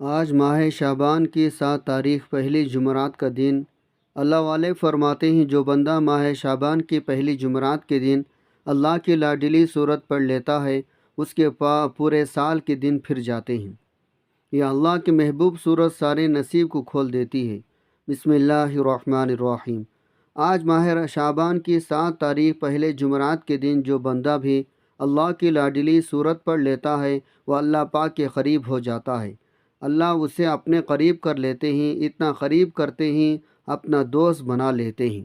آج ماہ شعبان کی 7 تاریخ پہلی جمعرات کا دن۔ اللہ والے فرماتے ہیں جو بندہ ماہ شعبان کی پہلی جمعرات کے دن اللہ کی لاڈلی صورت پڑھ لیتا ہے اس کے پورے سال کے دن پھر جاتے ہیں۔ یہ اللہ کے محبوب صورت سارے نصیب کو کھول دیتی ہے۔ بسم اللہ الرحمن الرحیم۔ آج ماہ شعبان کی 7 تاریخ پہلے جمعرات کے دن جو بندہ بھی اللہ کی لاڈلی صورت پڑھ لیتا ہے وہ اللہ پاک کے قریب ہو جاتا ہے۔ اللہ اسے اپنے قریب کر لیتے ہیں، اتنا قریب کرتے ہیں اپنا دوست بنا لیتے ہیں۔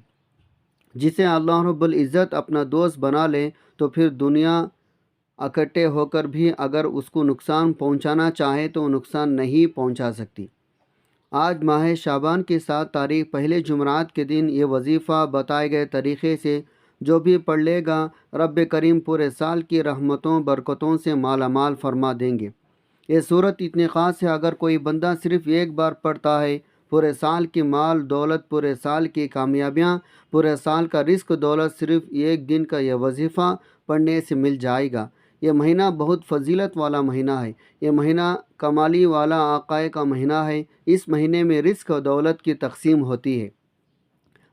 جسے اللہ رب العزت اپنا دوست بنا لے تو پھر دنیا اکٹھے ہو کر بھی اگر اس کو نقصان پہنچانا چاہے تو نقصان نہیں پہنچا سکتی۔ آج ماہ شعبان کی 7 تاریخ پہلے جمعرات کے دن یہ وظیفہ بتائے گئے طریقے سے جو بھی پڑھ لے گا رب کریم پورے سال کی رحمتوں برکتوں سے مالا مال فرما دیں گے۔ یہ صورت اتنی خاص ہے، اگر کوئی بندہ صرف ایک بار پڑھتا ہے پورے سال کی مال دولت، پورے سال کی کامیابیاں، پورے سال کا رزق دولت صرف ایک دن کا یہ وظیفہ پڑھنے سے مل جائے گا۔ یہ مہینہ بہت فضیلت والا مہینہ ہے، یہ مہینہ کمالی والا آقائے کا مہینہ ہے۔ اس مہینے میں رزق و دولت کی تقسیم ہوتی ہے،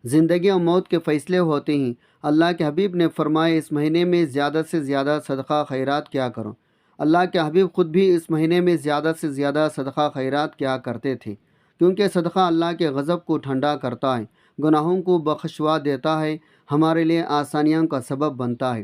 زندگی و موت کے فیصلے ہوتے ہیں۔ اللہ کے حبیب نے فرمایا اس مہینے میں زیادہ سے زیادہ صدقہ خیرات کیا کرو۔ اللہ کے حبیب خود بھی اس مہینے میں زیادہ سے زیادہ صدقہ خیرات کیا کرتے تھے، کیونکہ صدقہ اللہ کے غضب کو ٹھنڈا کرتا ہے، گناہوں کو بخشوا دیتا ہے، ہمارے لیے آسانیوں کا سبب بنتا ہے،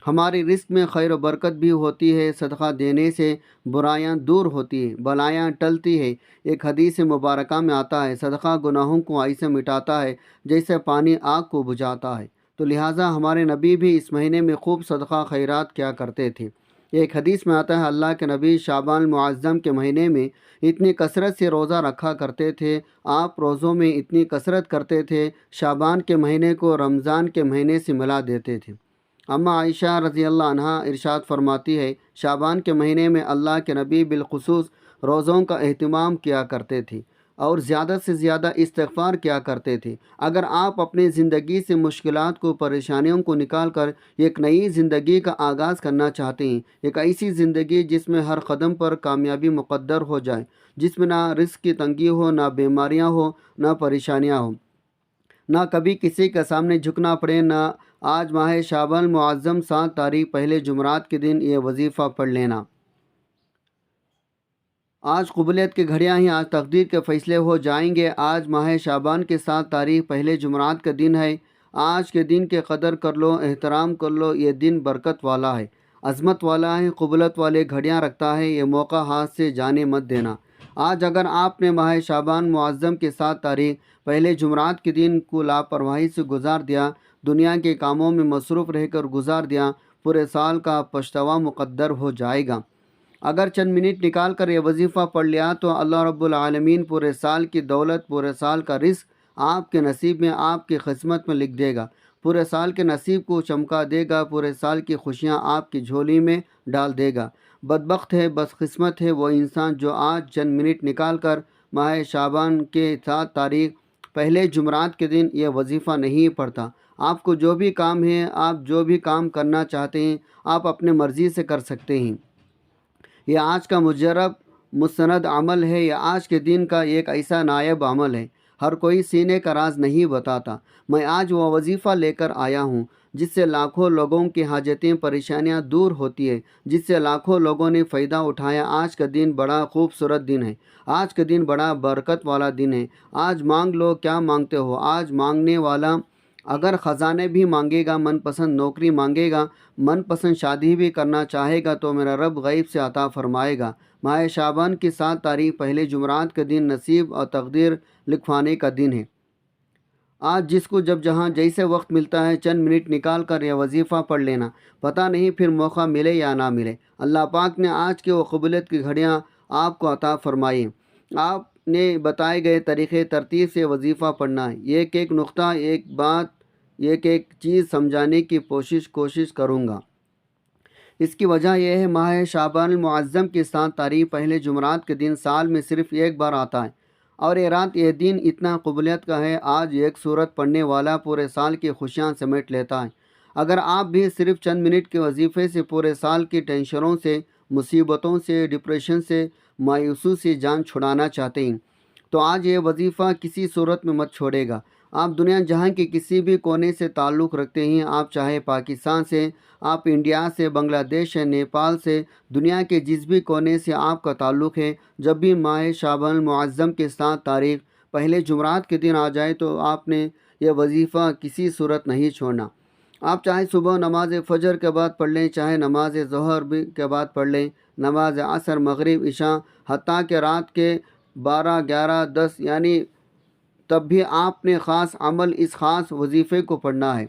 ہماری رزق میں خیر و برکت بھی ہوتی ہے۔ صدقہ دینے سے برائیاں دور ہوتی ہیں، بلائیاں ٹلتی ہے۔ ایک حدیث مبارکہ میں آتا ہے صدقہ گناہوں کو ایسے مٹاتا ہے جیسے پانی آگ کو بجھاتا ہے۔ تو لہٰذا ہمارے نبی بھی اس مہینے میں خوب صدقہ خیرات کیا کرتے تھے۔ ایک حدیث میں آتا ہے اللہ کے نبی شعبان المعظم کے مہینے میں اتنی کثرت سے روزہ رکھا کرتے تھے، آپ روزوں میں اتنی کثرت کرتے تھے شعبان کے مہینے کو رمضان کے مہینے سے ملا دیتے تھے۔ اما عائشہ رضی اللہ عنہا ارشاد فرماتی ہے شعبان کے مہینے میں اللہ کے نبی بالخصوص روزوں کا اہتمام کیا کرتے تھے اور زیادہ سے زیادہ استغفار کیا کرتے تھے۔ اگر آپ اپنی زندگی سے مشکلات کو پریشانیوں کو نکال کر ایک نئی زندگی کا آغاز کرنا چاہتے ہیں، ایک ایسی زندگی جس میں ہر قدم پر کامیابی مقدر ہو جائے، جس میں نہ رزق کی تنگی ہو، نہ بیماریاں ہو، نہ پریشانیاں ہوں، نہ کبھی کسی کے سامنے جھکنا پڑے، نہ آج ماہ شعبان المعظم 7 تاریخ پہلے جمعرات کے دن یہ وظیفہ پڑھ لینا۔ آج قبولیت کی گھڑیاں ہی، آج تقدیر کے فیصلے ہو جائیں گے۔ آج ماہ شعبان کے 7 تاریخ پہلے جمعرات کا دن ہے۔ آج کے دن کے قدر کر لو، احترام کر لو، یہ دن برکت والا ہے، عظمت والا ہے، قبولیت والے گھڑیاں رکھتا ہے، یہ موقع ہاتھ سے جانے مت دینا۔ آج اگر آپ نے ماہ شعبان معظم کے 7 تاریخ پہلے جمعرات کے دن کو لاپرواہی سے گزار دیا، دنیا کے کاموں میں مصروف رہ کر گزار دیا، پورے سال کا پچھتاوا مقدر ہو جائے گا۔ اگر چند منٹ نکال کر یہ وظیفہ پڑھ لیا تو اللہ رب العالمین پورے سال کی دولت، پورے سال کا رزق آپ کے نصیب میں، آپ کی قسمت میں لکھ دے گا، پورے سال کے نصیب کو چمکا دے گا، پورے سال کی خوشیاں آپ کی جھولی میں ڈال دے گا۔ بدبخت ہے، بدقسمت ہے وہ انسان جو آج چند منٹ نکال کر ماہ شعبان کے 7 تاریخ پہلے جمعرات کے دن یہ وظیفہ نہیں پڑھتا۔ آپ کو جو بھی کام ہے، آپ جو بھی کام کرنا چاہتے ہیں آپ اپنے مرضی سے کر سکتے ہیں۔ یہ آج کا مجرب مستند عمل ہے، یہ آج کے دن کا ایک ایسا نائب عمل ہے، ہر کوئی سینے کا راز نہیں بتاتا۔ میں آج وہ وظیفہ لے کر آیا ہوں جس سے لاکھوں لوگوں کی حاجتیں پریشانیاں دور ہوتی ہے، جس سے لاکھوں لوگوں نے فائدہ اٹھایا۔ آج کا دن بڑا خوبصورت دن ہے، آج کا دن بڑا برکت والا دن ہے۔ آج مانگ لو کیا مانگتے ہو، آج مانگنے والا اگر خزانے بھی مانگے گا، من پسند نوکری مانگے گا، من پسند شادی بھی کرنا چاہے گا تو میرا رب غیب سے عطا فرمائے گا۔ ماہ شعبان کی 7 تاریخ پہلے جمعرات کا دن نصیب اور تقدیر لکھوانے کا دن ہے۔ آج جس کو جب جہاں جیسے وقت ملتا ہے چند منٹ نکال کر یہ وظیفہ پڑھ لینا، پتہ نہیں پھر موقع ملے یا نہ ملے۔ اللہ پاک نے آج کے وہ قبولیت کی گھڑیاں آپ کو عطا فرمائی۔ آپ نے بتائے گئے طریقے ترتیب سے وظیفہ پڑھنا ہے، ایک ایک نقطہ، ایک بات، ایک ایک چیز سمجھانے کی کوشش کروں گا۔ اس کی وجہ یہ ہے ماہ شعبان المعظم کی 7 تاریخ پہلے جمعرات کے دن سال میں صرف ایک بار آتا ہے، اور یہ رات یہ دن اتنا قبولیت کا ہے، آج ایک سورت پڑھنے والا پورے سال کی خوشیاں سمیٹ لیتا ہے۔ اگر آپ بھی صرف چند منٹ کے وظیفے سے پورے سال کی ٹینشنوں سے مصیبتوں سے، ڈپریشن سے، مایوسی سے جان چھڑانا چاہتے ہیں تو آج یہ وظیفہ کسی صورت میں مت چھوڑے گا۔ آپ دنیا جہاں کے کسی بھی کونے سے تعلق رکھتے ہیں، آپ چاہے پاکستان سے، آپ انڈیا سے، بنگلہ دیش سے، نیپال سے، دنیا کے جس بھی کونے سے آپ کا تعلق ہے، جب بھی ماہ شعبان المعظم کے 7 تاریخ پہلے جمعرات کے دن آ جائے تو آپ نے یہ وظیفہ کسی صورت نہیں چھوڑنا۔ آپ چاہے صبح نماز فجر کے بعد پڑھ لیں، چاہے نماز ظہر کے بعد پڑھ لیں، نماز عصر، مغرب، عشاء، حتیٰ کہ رات کے 12، 11، 10 یعنی تب بھی آپ نے خاص عمل اس خاص وظیفے کو پڑھنا ہے۔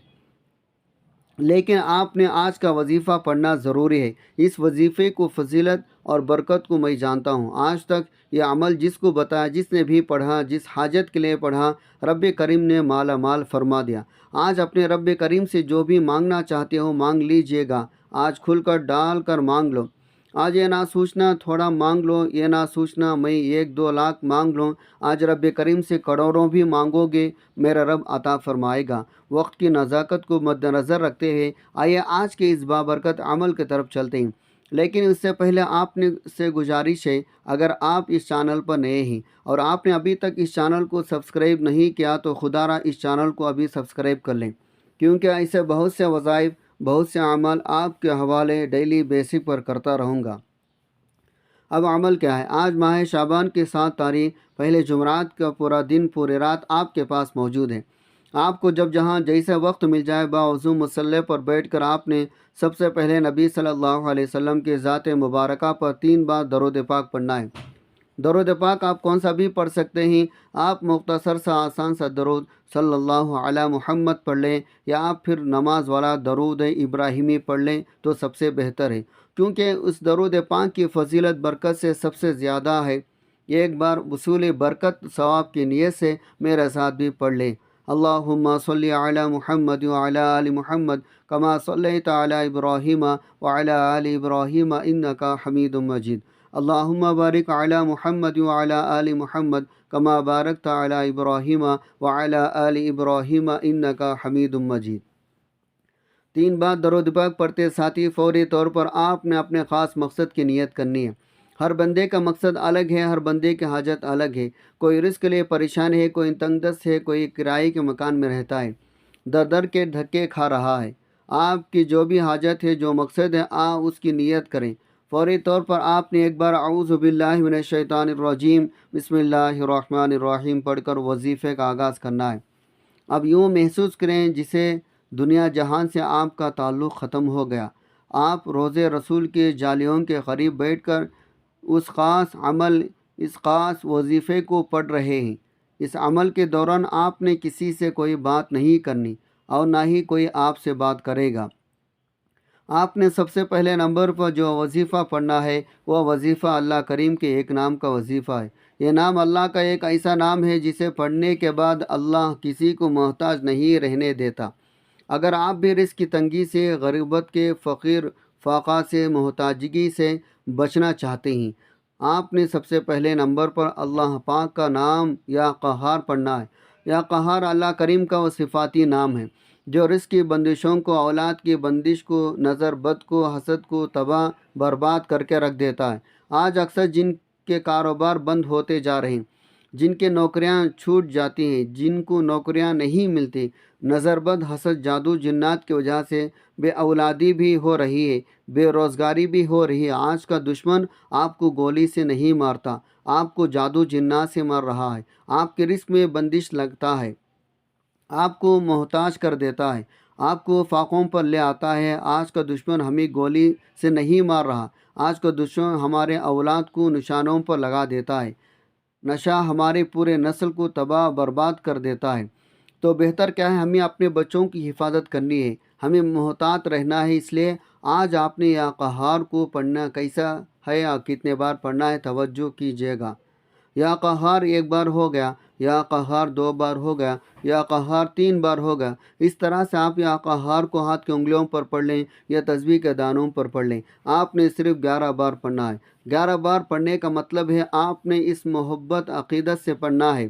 لیکن آپ نے آج کا وظیفہ پڑھنا ضروری ہے۔ اس وظیفے کو فضیلت اور برکت کو میں جانتا ہوں۔ آج تک یہ عمل جس کو بتایا، جس نے بھی پڑھا، جس حاجت کے لیے پڑھا، رب کریم نے مالا مال فرما دیا۔ آج اپنے رب کریم سے جو بھی مانگنا چاہتے ہو مانگ لیجئے گا۔ آج کھل کر ڈال کر مانگ لو۔ آج یہ نہ سوچنا تھوڑا مانگ لو، یہ نہ سوچنا میں 1-2 لاکھ مانگ لوں۔ آج رب کریم سے کروڑوں بھی مانگو گے، میرا رب عطا فرمائے گا۔ وقت کی نزاکت کو مد نظر رکھتے ہوئے آئیے آج کے اس بابرکت عمل کی طرف چلتے ہیں۔ لیکن اس سے پہلے آپ نے سے گزارش ہے، اگر آپ اس چینل پر نئے ہیں اور آپ نے ابھی تک اس چینل کو سبسکرائب نہیں کیا تو خدا را اس چینل کو ابھی سبسکرائب کر لیں، کیونکہ ایسے بہت سے وظائف، بہت سے اعمال آپ کے حوالے ڈیلی بیسک پر کرتا رہوں گا۔ اب عمل کیا ہے؟ آج ماہ شعبان کی 7 تاریخ پہلے جمعرات کا پورا دن، پورے رات آپ کے پاس موجود ہے۔ آپ کو جب جہاں جیسے وقت مل جائے، باوضو مصلی پر بیٹھ کر آپ نے سب سے پہلے نبی صلی اللہ علیہ وسلم کے ذات مبارکہ پر 3 بار درود پاک پڑھنا ہے۔ درود پاک آپ کون سا بھی پڑھ سکتے ہیں۔ آپ مختصر سا آسان سا درود صلی اللہ علی محمد پڑھ لیں، یا آپ پھر نماز والا درود ابراہیمی پڑھ لیں تو سب سے بہتر ہے، کیونکہ اس درود پاک کی فضیلت برکت سے سب سے زیادہ ہے۔ ایک بار وصول برکت ثواب کی نیت سے میرے ساتھ بھی پڑھ لیں۔ اللہم صلی علی محمد وعلی آل محمد کما صلیت علی ابراہیم وعلی آل ابراہیم انک حمید مجید۔ اللہم بارک علی محمد وعلی آل محمد کما بارکت علی ابراہیم وعلی آل ابراہیم انک حمید مجید۔ 3 بار درود پاک پڑھتے ساتھی فوری طور پر آپ نے اپنے خاص مقصد کی نیت کرنی ہے۔ ہر بندے کا مقصد الگ ہے، ہر بندے کی حاجت الگ ہے۔ کوئی رزق کے لیے پریشان ہے، کوئی تنگ دست ہے، کوئی کرائے کے مکان میں رہتا ہے، در در کے دھکے کھا رہا ہے۔ آپ کی جو بھی حاجت ہے، جو مقصد ہے، اس کی نیت کریں۔ فوری طور پر آپ نے ایک بار اعوذ باللہ من الشیطان الرجیم بسم اللہ الرحمن الرحیم پڑھ کر وظیفے کا آغاز کرنا ہے۔ اب یوں محسوس کریں جسے دنیا جہان سے آپ کا تعلق ختم ہو گیا۔ آپ روض رسول کے جالیوں کے قریب بیٹھ کر اس خاص عمل، اس خاص وظیفے کو پڑھ رہے ہیں۔ اس عمل کے دوران آپ نے کسی سے کوئی بات نہیں کرنی اور نہ ہی کوئی آپ سے بات کرے گا۔ آپ نے سب سے پہلے نمبر پر جو وظیفہ پڑھنا ہے وہ وظیفہ اللہ کریم کے ایک نام کا وظیفہ ہے۔ یہ نام اللہ کا ایک ایسا نام ہے جسے پڑھنے کے بعد اللہ کسی کو محتاج نہیں رہنے دیتا۔ اگر آپ بھی رزق کی تنگی سے، غربت کے، فقیر فاقہ سے، محتاجگی سے بچنا چاہتے ہیں، آپ نے سب سے پہلے نمبر پر اللہ پاک کا نام یا قہار پڑھنا ہے۔ یا قہار اللہ کریم کا وہ صفاتی نام ہے جو رزق کی بندشوں کو، اولاد کی بندش کو، نظر بد کو، حسد کو تباہ برباد کر کے رکھ دیتا ہے۔ آج اکثر جن کے کاروبار بند ہوتے جا رہے ہیں، جن کے نوکریاں چھوٹ جاتی ہیں، جن کو نوکریاں نہیں ملتی، نظر بد، حسد، جادو، جنات کی وجہ سے بے اولادی بھی ہو رہی ہے، بے روزگاری بھی ہو رہی ہے۔ آج کا دشمن آپ کو گولی سے نہیں مارتا، آپ کو جادو جنات سے مار رہا ہے، آپ کے رزق میں بندش لگتا ہے، آپ کو محتاج کر دیتا ہے، آپ کو فاقوں پر لے آتا ہے۔ آج کا دشمن ہمیں گولی سے نہیں مار رہا، آج کا دشمن ہمارے اولاد کو نشانوں پر لگا دیتا ہے، نشہ ہمارے پورے نسل کو تباہ برباد کر دیتا ہے۔ تو بہتر کیا ہے، ہمیں اپنے بچوں کی حفاظت کرنی ہے، ہمیں محتاط رہنا ہے۔ اس لیے آج آپ نے یا قہار کو پڑھنا کیسا ہے اور کتنے بار پڑھنا ہے توجہ کیجیے گا۔ یا قہار 1 بار ہو گیا، یا قہار 2 بار ہو گیا، یا قہار 3 بار ہو گیا۔ اس طرح سے آپ یا قہار کو ہاتھ کی انگلیوں پر پڑھ لیں یا تسبیح کے دانوں پر پڑھ لیں۔ آپ نے صرف 11 بار پڑھنا ہے۔ 11 بار پڑھنے کا مطلب ہے آپ نے اس محبت عقیدت سے پڑھنا ہے،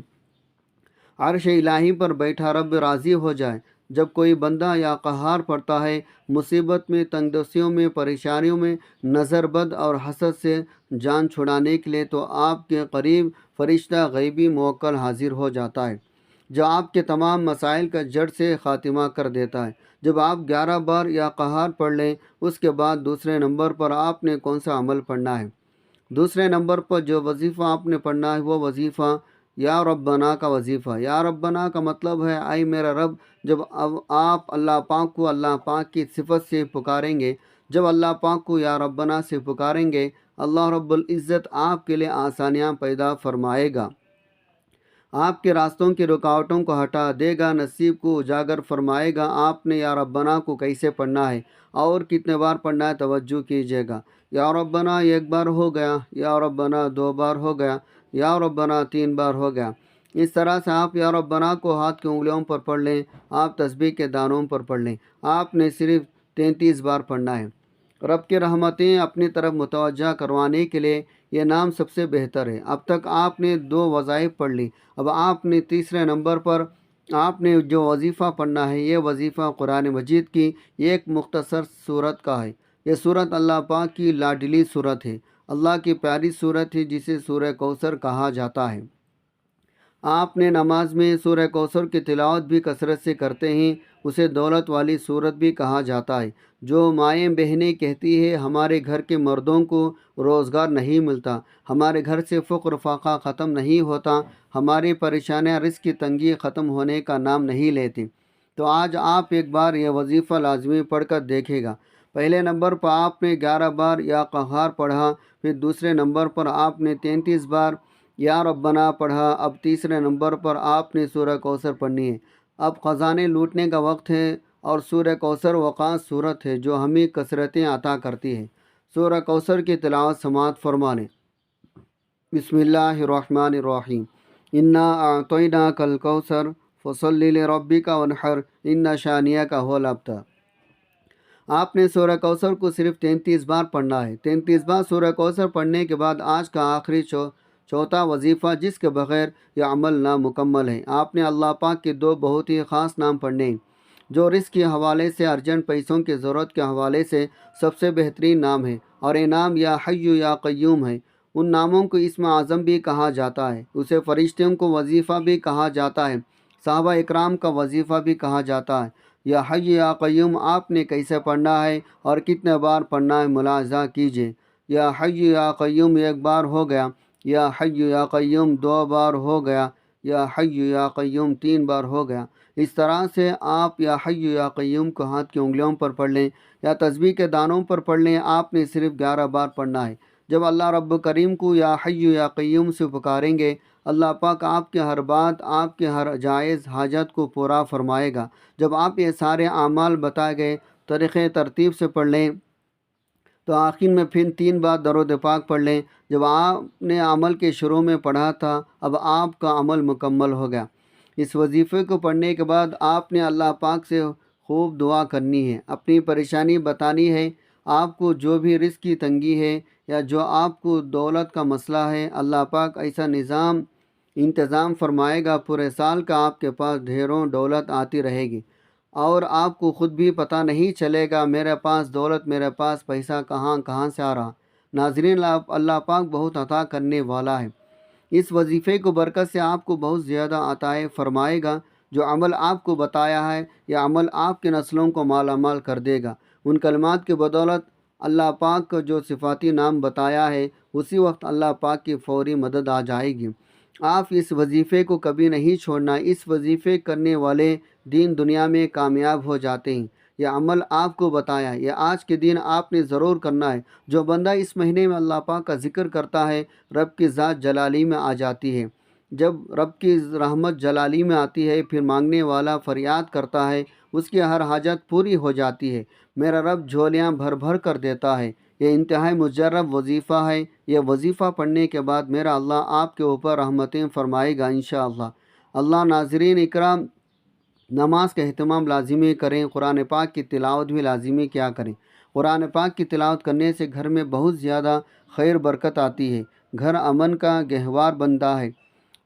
عرش الہی پر بیٹھا رب راضی ہو جائے، جب کوئی بندہ یا قہار پڑتا ہے، مصیبت میں، تنگدستیوں میں، پریشانیوں میں، نظر بد اور حسد سے جان چھڑانے کے لیے، تو آپ کے قریب فرشتہ غیبی موکل حاضر ہو جاتا ہے، جو آپ کے تمام مسائل کا جڑ سے خاتمہ کر دیتا ہے۔ جب آپ 11 بار یا قہار پڑھ لیں، اس کے بعد دوسرے نمبر پر آپ نے کون سا عمل پڑھنا ہے؟ دوسرے نمبر پر جو وظیفہ آپ نے پڑھنا ہے وہ وظیفہ یا ربنا کا وظیفہ۔ یا ربنا کا مطلب ہے اے میرا رب۔ جب اب آپ اللہ پاک کو اللہ پاک کی صفت سے پکاریں گے، جب اللہ پاک کو یا ربنا سے پکاریں گے، اللہ رب العزت آپ کے لیے آسانیاں پیدا فرمائے گا، آپ کے راستوں کی رکاوٹوں کو ہٹا دے گا، نصیب کو اجاگر فرمائے گا۔ آپ نے یا ربنا کو کیسے پڑھنا ہے اور کتنے بار پڑھنا ہے، توجہ کیجیے گا۔ یا ربنا ایک بار ہو گیا، یا ربنا 2 بار ہو گیا، یا ربنا 3 بار ہو گیا۔ اس طرح سے آپ یا ربنا کو ہاتھ کی انگلیوں پر پڑھ لیں، آپ تسبیح کے دانوں پر پڑھ لیں۔ آپ نے صرف 33 بار پڑھنا ہے۔ رب کی رحمتیں اپنی طرف متوجہ کروانے کے لیے یہ نام سب سے بہتر ہے۔ اب تک آپ نے 2 وظائف پڑھ لی، اب آپ نے تیسرے نمبر پر آپ نے جو وظیفہ پڑھنا ہے، یہ وظیفہ قرآن مجید کی ایک مختصر صورت کا ہے۔ یہ صورت اللہ پاک کی لاڈلی صورت ہے، اللہ کی پیاری صورت ہے، جسے سورہ کوثر کہا جاتا ہے۔ آپ نے نماز میں سورہ کوثر کی تلاوت بھی کثرت سے کرتے ہیں۔ اسے دولت والی صورت بھی کہا جاتا ہے۔ جو مائیں بہنیں کہتی ہے ہمارے گھر کے مردوں کو روزگار نہیں ملتا، ہمارے گھر سے فقر فاقہ ختم نہیں ہوتا، ہماری پریشانیاں رزق کی تنگی ختم ہونے کا نام نہیں لیتی، تو آج آپ ایک بار یہ وظیفہ لازمی پڑھ کر دیکھے گا۔ پہلے نمبر پر آپ نے 11 بار یا قہار پڑھا، پھر دوسرے نمبر پر آپ نے 33 بار یا ربنا پڑھا، اب تیسرے نمبر پر آپ نے سورہ کوثر پڑھنی ہے۔ اب خزانے لوٹنے کا وقت ہے، اور سورہ کوثر وقاص صورت ہے جو ہمیں کثرتیں عطا کرتی ہے۔ سورہ کوثر کی تلاوت سماعت فرما لیں۔ بسم اللہ الرحمن الرحیم۔ انا اعطیناک الکوثر فصلی لربک وانحر ان شانئک هو الابتر۔ آپ نے سورہ کوثر کو صرف 33 بار پڑھنا ہے۔ 33 بار سورہ کوثر پڑھنے کے بعد آج کا آخری چوتھا وظیفہ، جس کے بغیر یہ عمل نامکمل ہے، آپ نے اللہ پاک کے 2 بہت ہی خاص نام پڑھنے ہیں، جو رزق کے حوالے سے، ارجنٹ پیسوں کی ضرورت کے حوالے سے سب سے بہترین نام ہے، اور یہ نام یا حی یا قیوم ہے۔ ان ناموں کو اسم اعظم بھی کہا جاتا ہے، اسے فرشتوں کو وظیفہ بھی کہا جاتا ہے، صحابہ اکرام کا وظیفہ بھی کہا جاتا ہے۔ یا حی یا قیوم آپ نے کیسے پڑھنا ہے اور کتنے بار پڑھنا ہے، ملاحظہ کیجیے۔ یا حی یا قیوم 1 بار ہو گیا، یا حی یا قیوم 2 بار ہو گیا، یا حی یا قیوم 3 بار ہو گیا۔ اس طرح سے آپ یا حی یا قیوم کو ہاتھ کی انگلیوں پر پڑھ لیں یا تسبیح کے دانوں پر پڑھ لیں۔ آپ نے صرف 11 بار پڑھنا ہے۔ جب اللہ رب کریم کو یا حی یا قیوم سے پکاریں گے، اللہ پاک آپ کی ہر بات، آپ کے ہر جائز حاجت کو پورا فرمائے گا۔ جب آپ یہ سارے اعمال بتائے گئے طریقے ترتیب سے پڑھ لیں تو آخر میں پھر 3 بار درود پاک پڑھ لیں۔ جب آپ نے عمل کے شروع میں پڑھا تھا، اب آپ کا عمل مکمل ہو گیا۔ اس وظیفے کو پڑھنے کے بعد آپ نے اللہ پاک سے خوب دعا کرنی ہے، اپنی پریشانی بتانی ہے۔ آپ کو جو بھی رزق کی تنگی ہے یا جو آپ کو دولت کا مسئلہ ہے، اللہ پاک ایسا انتظام فرمائے گا، پورے سال کا آپ کے پاس ڈھیروں دولت آتی رہے گی، اور آپ کو خود بھی پتہ نہیں چلے گا میرے پاس دولت، میرے پاس پیسہ کہاں سے آ رہا۔ ناظرین، اللہ پاک بہت عطا کرنے والا ہے۔ اس وظیفے کو برکت سے آپ کو بہت زیادہ عطائے فرمائے گا۔ جو عمل آپ کو بتایا ہے، یہ عمل آپ کے نسلوں کو مالا مال کر دے گا۔ ان کلمات کی بدولت اللہ پاک کو جو صفاتی نام بتایا ہے، اسی وقت اللہ پاک کی فوری مدد آ جائے گی۔ آپ اس وظیفے کو کبھی نہیں چھوڑنا۔ اس وظیفے کرنے والے دین دنیا میں کامیاب ہو جاتے ہیں۔ یہ عمل آپ کو بتایا، یہ آج کے دن آپ نے ضرور کرنا ہے۔ جو بندہ اس مہینے میں اللہ پاک کا ذکر کرتا ہے، رب کی ذات جلالی میں آ جاتی ہے۔ جب رب کی رحمت جلالی میں آتی ہے، پھر مانگنے والا فریاد کرتا ہے، اس کی ہر حاجت پوری ہو جاتی ہے۔ میرا رب جھولیاں بھر بھر کر دیتا ہے۔ یہ انتہائی مجرب وظیفہ ہے۔ یہ وظیفہ پڑھنے کے بعد میرا اللہ آپ کے اوپر رحمتیں فرمائے گا انشاءاللہ۔ اللہ ناظرین اکرام، نماز کا اہتمام لازمی کریں، قرآن پاک کی تلاوت بھی لازمی کیا کریں۔ قرآن پاک کی تلاوت کرنے سے گھر میں بہت زیادہ خیر برکت آتی ہے، گھر امن کا گہوار بنتا ہے۔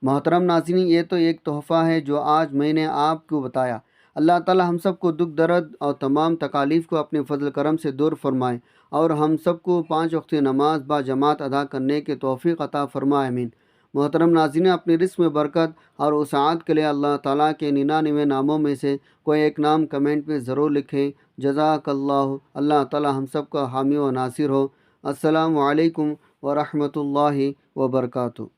محترم ناظرین، یہ تو ایک تحفہ ہے جو آج میں نے آپ کو بتایا۔ اللہ تعالی ہم سب کو دکھ درد اور تمام تکالیف کو اپنے فضل کرم سے دور فرمائے، اور ہم سب کو 5 وقت نماز با جماعت ادا کرنے کے توفیق عطا فرمائے، آمین۔ محترم ناظرین، اپنی رزق میں برکت اور وسعت کے لیے اللہ تعالیٰ کے 99 ناموں میں سے کوئی ایک نام کمنٹ میں ضرور لکھیں۔ جزاک اللہ، اللہ تعالیٰ ہم سب کا حامی و ناصر ہو۔ السلام علیکم ورحمۃ اللہ وبرکاتہ۔